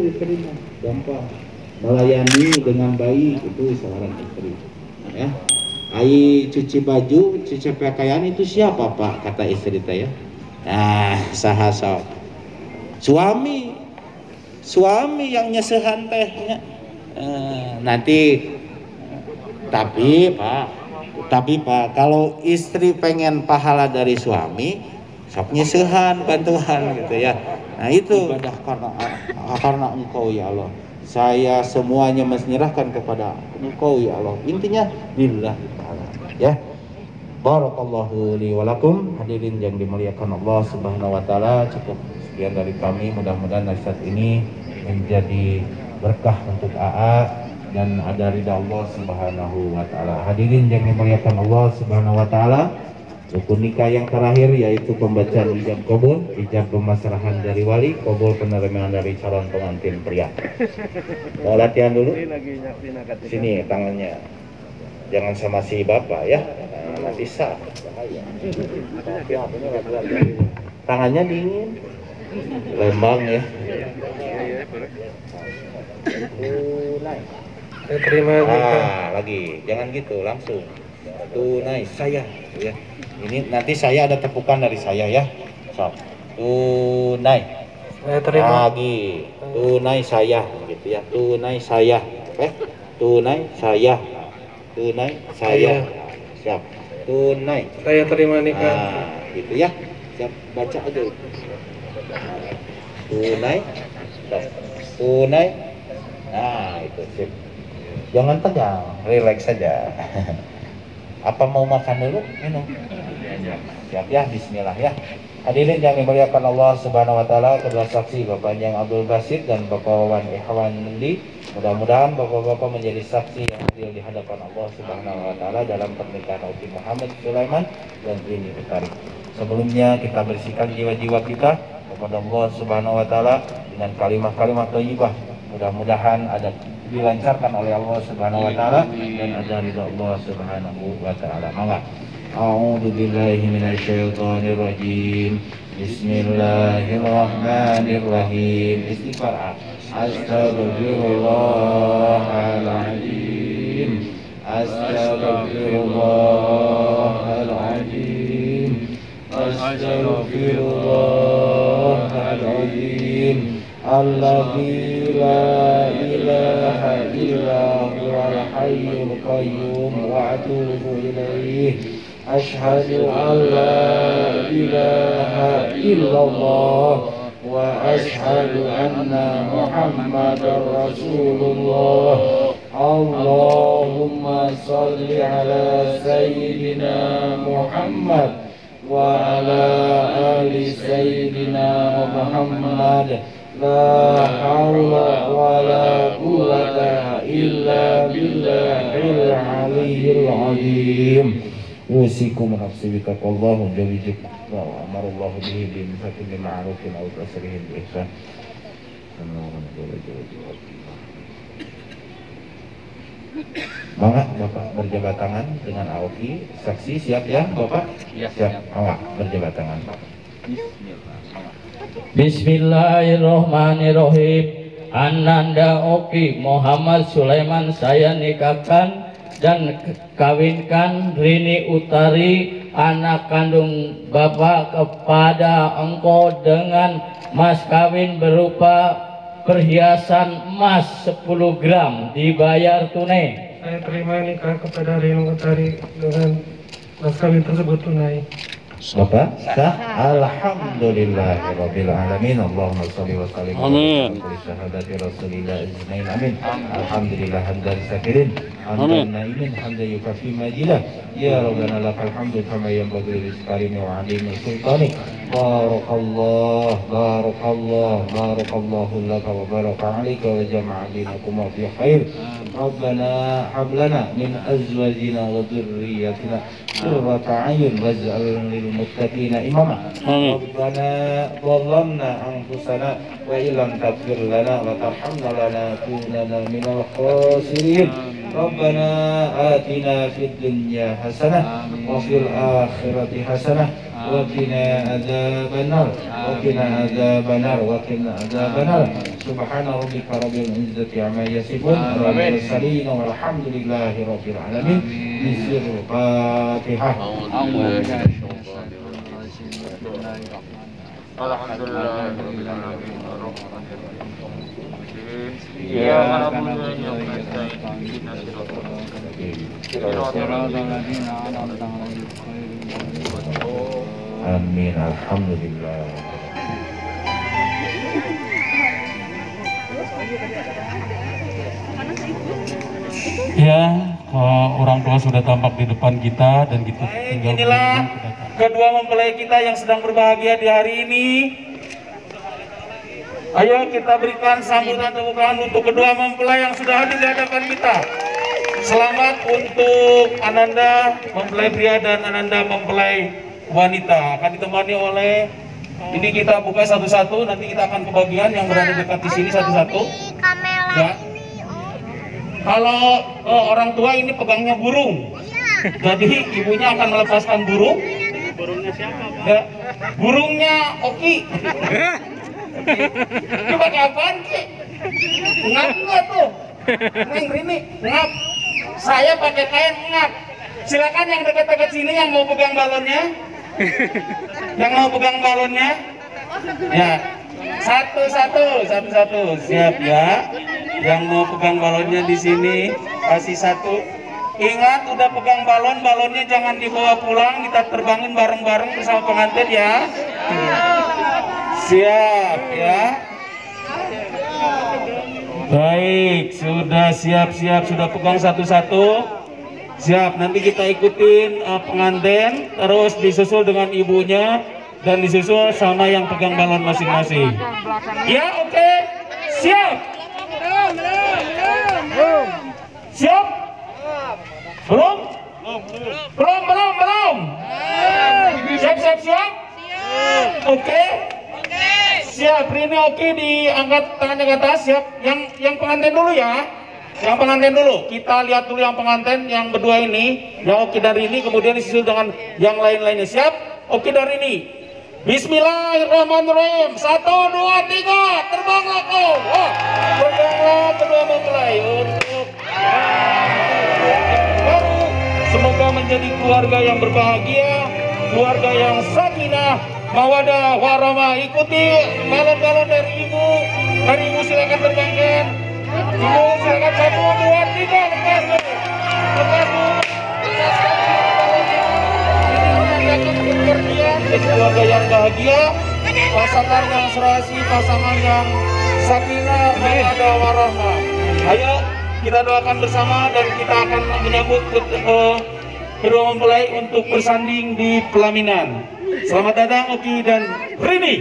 istrinya, gampang. Melayani dengan baik itu seorang istri. Ya. Ai cuci baju, cuci pakaian itu siapa Pak? Kata istri saya. Nah, sahasa suami yang nyesehan tehnya. Nanti tapi Pak kalau istri pengen pahala dari suami sok nyesehan bantuan gitu ya. Nah itu ibadah karena engkau ya Allah, saya semuanya menyerahkan kepada engkau ya Allah, intinya lillah ya. Barakallahu li walakum, hadirin yang dimuliakan Allah subhanahu wa ta'ala. Cukup sekian dari kami, mudah-mudahan nasihat ini menjadi berkah untuk AA dan ada ridha Allah subhanahu wa ta'ala. Hadirin yang dimuliakan Allah subhanahu wa ta'ala, rukun nikah yang terakhir yaitu pembacaan ijab kabul, ijab pemasrahan dari wali, kabul penerimaan dari calon pengantin pria. Mau latihan dulu? Sini tangannya, jangan sama si bapak ya, nanti sah bahaya. Tangannya dingin, lembang ya. Tunai. Terima kasih. Lagi, jangan gitu, langsung. Tunai saya ya. Ini nanti saya ada tepukan dari saya ya. So, tunai. Terima. Lagi, tunai saya gitu ya. Tunai saya. Oke? Tunai saya. Tunai saya. Siap. Tunai. Saya terima nikah. Gitu ya. Siap, baca aja. Tunai. Tunai. Nah, itu sip. Jangan tegang, relax saja. Apa mau makan dulu? Minum. Siap ya, bismillah ya. Hadirin yang dimuliakan Allah subhanahu wa ta'ala, kedua saksi Bapak Anjang Abdul Basit dan Bapak Wawan Ihwan Mundi, mudah-mudahan Bapak-Bapak menjadi saksi yang adil di hadapan Allah subhanahu wa ta'ala dalam pernikahan Uti Muhammad Sulaiman dan Rini Utari. Sebelumnya kita bersihkan jiwa-jiwa kita kepada Allah subhanahu wa ta'ala dengan kalimah-kalimah thayyibah. Mudah-mudahan ada dilancarkan oleh Allah subhanahu wa ta'ala dan ada ridha Allah subhanahu wa ta'ala. Mangga. A'udzu billahi minasyaitonir rajim. Bismillahirrahmanirrahim. Istighfar. Astaghfirullahaladzim. Astaghfirullahaladzim. Astaghfirullahaladzim. Alladzi la ilaha illa huwal hayyul qayyum wa atubu ilaih. Asyhadu an la ilaha illallah wa asyhadu anna Muhammadar Rasulullah. Allahumma salli ala sayyidina Muhammad wa ala ali sayyidina Muhammad. La haula wa la quwwata illa billahil aliyyil azim. Usikum nafsi bitaqallahu jalla wa amarallahu bihi bi misakin ma'rufin aw tasrihin bi ihsan. Mangga Bapak berjabat tangan dengan Aoki. Saksi siap ya Bapak? Siap. Mangga berjabat tangan Pak. Bismillahirrohmanirrohim. Ananda Oki Muhammad Sulaiman saya nikahkan dan kawinkan Rini Utari anak kandung Bapak kepada engkau dengan mas kawin berupa perhiasan emas 10 gram dibayar tunai. Saya terima nikah kepada Rini Utari dengan mas kawin tersebut tunai. Bapak sah. Alhamdulillahirabbil alamin. Allahumma shalli wa sallim ala syahadati rasulillah ajmain. Amin. Alhamdulillah hamdan syakirin hamdan naimin hamdan yukafi majidah. Ya rabbana lakal hamdu kama yanbaghi li karimil wa alimil sultani. Barakallah barakallahu laka wa baraka alayka wa jama'a dinakum fi khair. Rabbana hablana min azwajina wa dhurriyyatina qurrata a'yun waj'alna lil muttaqina imama. Rabbana dhallamna anfusana wa illam taghfir lana wa tarhamna lanakunanna minal khasirin. Rabbana atina fid dunya hasanah wa fil akhirati hasanah وقنا عذاب النار وقنا عذاب النار وقنا عذاب النار سبحان ربك رب العزة عما يصفون والمرسلين والحمد لله رب العالمين بسر الفاتحة الحمد لله رب العالمين الرحمن الرحيم إياك نعبد وإياك نستعين اهدنا الصراط المستقيم صراط الذين أنعمت عليهم غير المغضوب Amin alhamdulillah. Ya, orang tua sudah tampak di depan kita dan kita tinggal inilah kedua mempelai kita yang sedang berbahagia di hari ini. Ayo kita berikan sambutan tepuk tangan untuk kedua mempelai yang sudah hadir di hadapan kita. Selamat untuk Ananda mempelai pria dan Ananda mempelai wanita. Akan ditemani oleh, ini kita buka satu-satu, nanti kita akan kebagian yang berada dekat di sini satu-satu. Ya. Kalau orang tua ini pegangnya burung, jadi ibunya akan melepaskan burung. Burungnya siapa? Ya, burungnya Oki. Ini pakai apaan Ki? Ngap nggak tuh? Neng Rini, ngap. Saya pakai kain ngap. Silakan yang dekat-dekat sini yang mau pegang balonnya. Yang mau pegang balonnya. Ya, satu-satu, siap ya. Yang mau pegang balonnya di sini kasih satu. Ingat, udah pegang balon, balonnya jangan dibawa pulang, kita terbangin bareng-bareng bersama pengantin ya. Siap ya. Baik, sudah siap-siap, sudah pegang satu-satu. Siap, nanti kita ikutin pengantin, terus disusul dengan ibunya dan disusul sama yang pegang balon masing-masing. Ya, oke. Siap. Siap? Belum? Belum. Siap. Oke. Siap. Rini oke, diangkat tangannya ke atas. Siap. Yang pengantin dulu ya. Yang pengantin dulu. Kita lihat dulu yang pengantin yang berdua ini. Yang oke dari ini, kemudian disusul dengan yang lain-lainnya. Siap? Oke dari ini. Bismillahirrahmanirrahim. 1, 2, 3. Terbanglah kau. Oh, terbanglah kedua mempelai untuk baru. Semoga menjadi keluarga yang berbahagia, keluarga yang sakinah, mawadah, warahmah. Ikuti balon-balon dari ibu. Dari ibu silakan terbangkan. Ibu silakan 1, 2, 3. Lepas dulu. Lepas dulu. Keluarga yang bahagia, pasangan yang serasi, pasangan yang sakinah, mawadah, warahmah. Ayo kita doakan bersama dan kita akan menyambut kedua mempelai untuk bersanding di pelaminan. Selamat datang Oki dan Rini.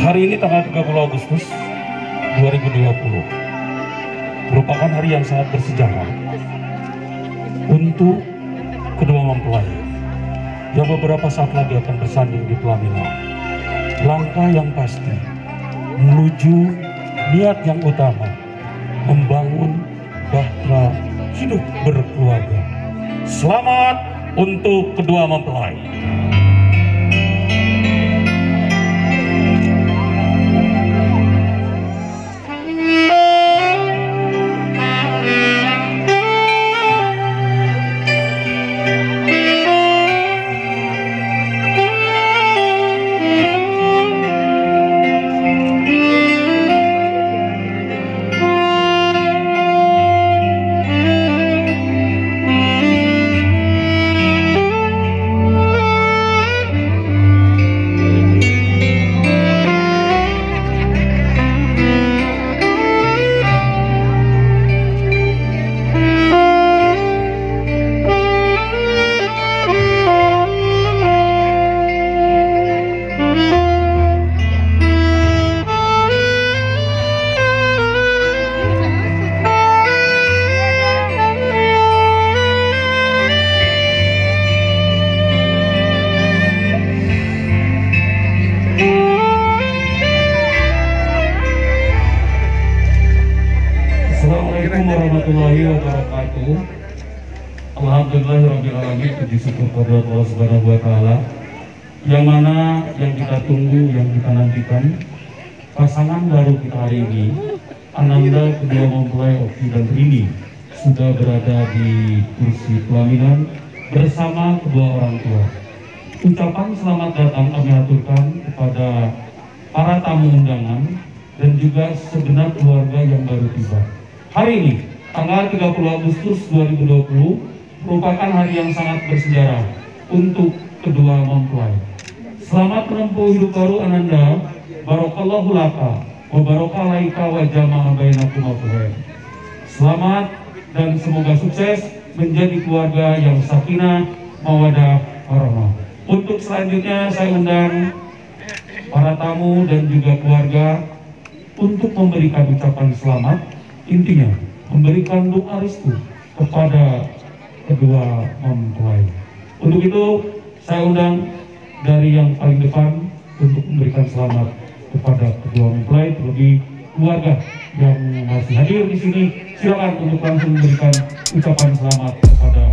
Hari ini tanggal 30 Agustus 2020 merupakan hari yang sangat bersejarah untuk kedua mempelai yang beberapa saat lagi akan bersanding di pelaminan. Langkah yang pasti menuju niat yang utama, membangun bahtera hidup berkeluarga. Selamat untuk kedua mempelai. Assalamualaikum warahmatullahi wabarakatuh. Alhamdulillahirrahmanirrahim. Puji syukur kepada Allah Subhanahu wa Ta'ala, yang mana yang kita tunggu, yang kita nantikan, pasangan baru kita hari ini, Ananda kedua mempelai Oki dan Rini, sudah berada di kursi pelaminan bersama kedua orang tua. Ucapan selamat datang kami aturkan kepada para tamu undangan dan juga segenap keluarga yang baru tiba. Hari ini, tanggal 30 Agustus 2020, merupakan hari yang sangat bersejarah untuk kedua mempelai. Selamat menempuh hidup baru Ananda, barokallahu laka, wa barokah laika wa jama'a bainakum afwaid. Selamat dan semoga sukses menjadi keluarga yang sakinah, mawadah, warahmah. Untuk selanjutnya saya undang para tamu dan juga keluarga untuk memberikan ucapan selamat, intinya memberikan doa restu kepada kedua mempelai. Untuk itu saya undang dari yang paling depan untuk memberikan selamat kepada kedua mempelai, terlebih keluarga yang masih hadir di sini. Silakan untuk langsung memberikan ucapan selamat kepada